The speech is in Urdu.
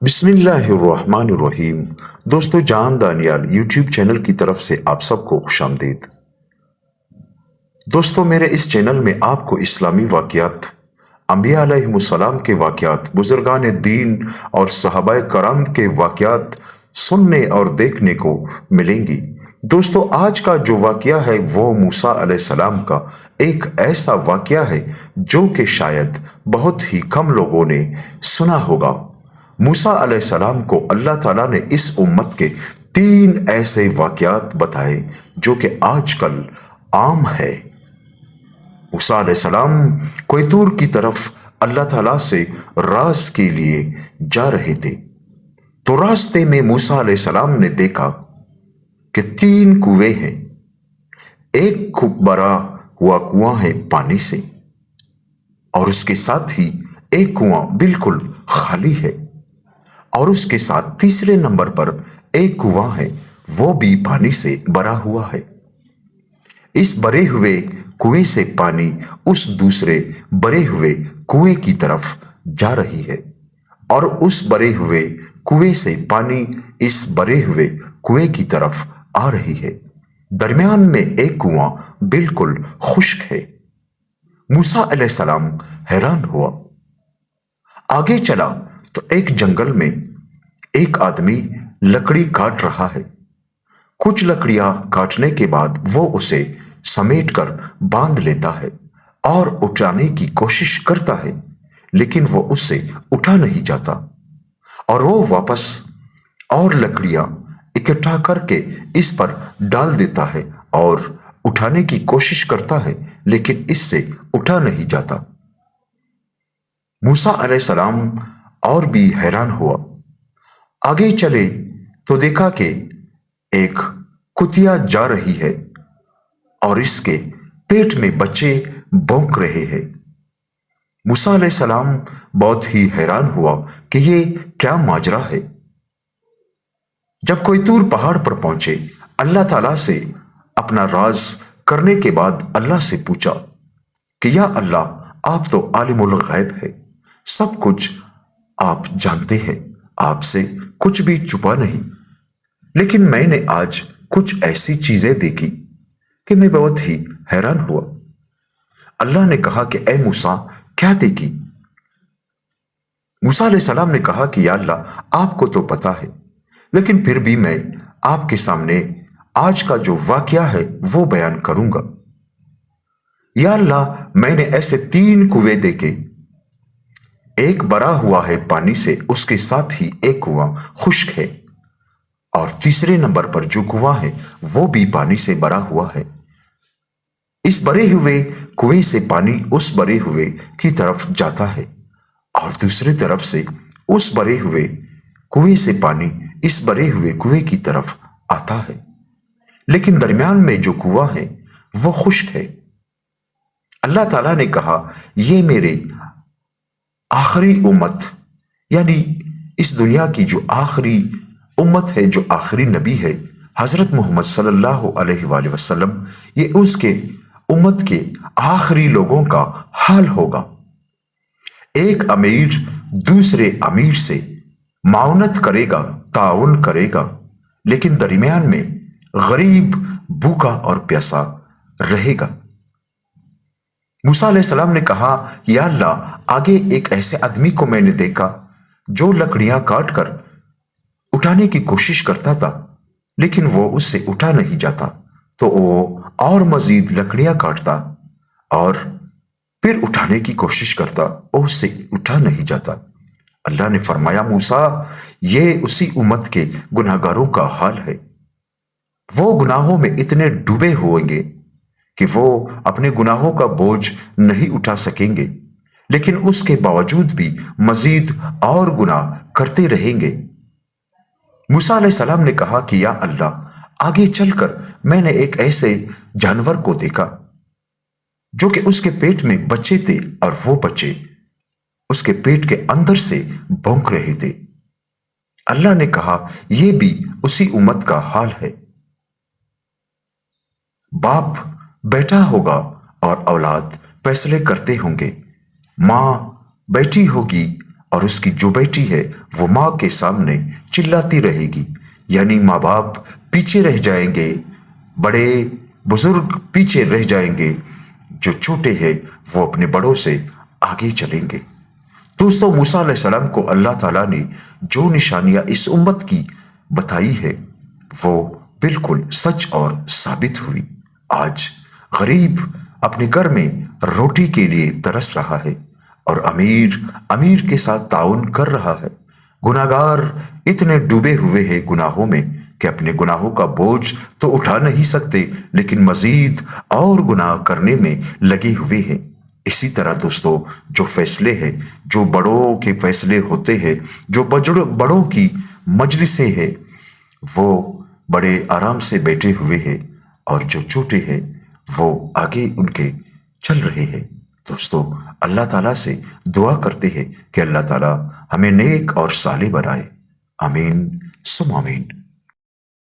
بسم اللہ الرحمن الرحیم۔ دوستو جان دانیال یوٹیوب چینل کی طرف سے آپ سب کو خوش آمدید۔ دوستو میرے اس چینل میں آپ کو اسلامی واقعات، انبیاء علیہ السلام کے واقعات، بزرگان دین اور صحابہ کرام کے واقعات سننے اور دیکھنے کو ملیں گی۔ دوستو آج کا جو واقعہ ہے وہ موسیٰ علیہ السلام کا ایک ایسا واقعہ ہے جو کہ شاید بہت ہی کم لوگوں نے سنا ہوگا۔ موسیٰ علیہ السلام کو اللہ تعالیٰ نے اس امت کے 3 ایسے واقعات بتائے جو کہ آج کل عام ہے۔ موسیٰ علیہ السلام کوہ طور کی طرف اللہ تعالیٰ سے راز کے لیے جا رہے تھے، تو راستے میں موسیٰ علیہ السلام نے دیکھا کہ 3 کنویں ہیں۔ ایک خوب بڑا ہوا کنواں ہے پانی سے، اور اس کے ساتھ ہی ایک کنواں بالکل خالی ہے، اور اس کے ساتھ تیسرے نمبر پر ایک کنواں ہے، وہ بھی پانی سے بھرا ہوا ہے۔ اس بھرے ہوئے کنویں سے پانی اس دوسرے بھرے ہوئے کنویں کی طرف جا رہی ہے، اور اس بھرے ہوئے کنویں سے پانی اس بھرے ہوئے کنویں کی طرف آ رہی ہے۔ درمیان میں ایک کنواں بالکل خشک ہے۔ موسیٰ علیہ السلام حیران ہوا۔ آگے چلا تو ایک جنگل میں ایک آدمی لکڑی کاٹ رہا ہے۔ کچھ لکڑیاں کاٹنے کے بعد وہ اسے سمیٹ کر باندھ لیتا ہے اور اٹھانے کی کوشش کرتا ہے، لیکن وہ اس سے اٹھا نہیں جاتا، اور وہ واپس اور لکڑیاں اکٹھا کر کے اس پر ڈال دیتا ہے اور اٹھانے کی کوشش کرتا ہے، لیکن اس سے اٹھا نہیں جاتا۔ موسیٰ علیہ السلام اور بھی حیران ہوا۔ آگے چلے تو دیکھا کہ ایک کتیا جا رہی ہے اور اس کے پیٹ میں بچے بونک رہے ہیں۔ موسیٰ علیہ السلام بہت ہی حیران ہوا کہ یہ کیا ماجرا ہے۔ جب کوہ طور پہاڑ پر پہنچے، اللہ تعالیٰ سے اپنا راز کرنے کے بعد اللہ سے پوچھا کہ یا اللہ، آپ تو عالم الغیب ہے، سب کچھ آپ جانتے ہیں، آپ سے کچھ بھی چھپا نہیں، لیکن میں نے آج کچھ ایسی چیزیں دیکھی کہ میں بہت ہی حیران ہوا۔ اللہ نے کہا کہ اے موسیٰ، کیا دیکھی؟ موسیٰ علیہ السلام نے کہا کہ یا اللہ، آپ کو تو پتا ہے، لیکن پھر بھی میں آپ کے سامنے آج کا جو واقعہ ہے وہ بیان کروں گا۔ یا اللہ، میں نے ایسے 3 کنویں دیکھے، ایک بھرا ہوا ہے پانی سے، اس کے ساتھ ہی ایک کنواں خشک ہے، اور تیسرے نمبر پر جو کنواں ہے وہ بھی پانی سے بھرا ہوا ہے۔ اس بھرے ہوئے کنویں سے پانی اس بھرے ہوئے کی طرف جاتا ہے، اور دوسری طرف سے اس بھرے ہوئے کنویں سے پانی اس بھرے ہوئے کنویں کی طرف آتا ہے، لیکن درمیان میں جو کنواں ہے وہ خشک ہے۔ اللہ تعالیٰ نے کہا، یہ میرے آخری امت، یعنی اس دنیا کی جو آخری امت ہے، جو آخری نبی ہے، حضرت محمد صلی اللہ علیہ وآلہ وسلم، یہ اس کے امت کے آخری لوگوں کا حال ہوگا۔ ایک امیر دوسرے امیر سے معاونت کرے گا، تعاون کرے گا، لیکن درمیان میں غریب بھوکا اور پیاسا رہے گا۔ موسیٰ علیہ السلام نے کہا، یا اللہ، آگے ایک ایسے آدمی کو میں نے دیکھا جو لکڑیاں کاٹ کر اٹھانے کی کوشش کرتا تھا، لیکن وہ اس سے اٹھا نہیں جاتا، تو وہ اور مزید لکڑیاں کاٹتا اور پھر اٹھانے کی کوشش کرتا، اور اس سے اٹھا نہیں جاتا۔ اللہ نے فرمایا، موسیٰ، یہ اسی امت کے گناہگاروں کا حال ہے۔ وہ گناہوں میں اتنے ڈوبے ہوئیں گے کہ وہ اپنے گناہوں کا بوجھ نہیں اٹھا سکیں گے، لیکن اس کے باوجود بھی مزید اور گناہ کرتے رہیں گے۔ موسیٰ علیہ السلام نے کہا کہ یا اللہ، آگے چل کر میں نے ایک ایسے جانور کو دیکھا جو کہ اس کے پیٹ میں بچے تھے، اور وہ بچے اس کے پیٹ کے اندر سے بونک رہے تھے۔ اللہ نے کہا، یہ بھی اسی امت کا حال ہے۔ باپ بیٹا ہوگا اور اولاد فیصلے کرتے ہوں گے، ماں بیٹی ہوگی اور اس کی جو بیٹی ہے وہ ماں کے سامنے چلاتی رہے گی، یعنی ماں باپ پیچھے رہ جائیں گے، بڑے بزرگ پیچھے رہ جائیں گے، جو چھوٹے ہیں وہ اپنے بڑوں سے آگے چلیں گے۔ دوستو، موسیٰ علیہ السلام کو اللہ تعالیٰ نے جو نشانیاں اس امت کی بتائی ہے وہ بالکل سچ اور ثابت ہوئی۔ آج غریب اپنے گھر میں روٹی کے لیے ترس رہا ہے اور امیر کے ساتھ تعاون کر رہا ہے۔ گناہگار اتنے ڈوبے ہوئے ہیں گناہوں میں کہ اپنے گناہوں کا بوجھ تو اٹھا نہیں سکتے، لیکن مزید اور گناہ کرنے میں لگے ہوئے ہیں۔ اسی طرح دوستو، جو فیصلے ہیں، جو بڑوں کے فیصلے ہوتے ہیں، جو بڑوں کی مجلسیں ہیں، وہ بڑے آرام سے بیٹھے ہوئے ہیں، اور جو چھوٹے ہیں وہ آگے ان کے چل رہے ہیں۔ دوستو، اللہ تعالیٰ سے دعا کرتے ہیں کہ اللہ تعالیٰ ہمیں نیک اور صالح بنائے۔ آمین ثم آمین۔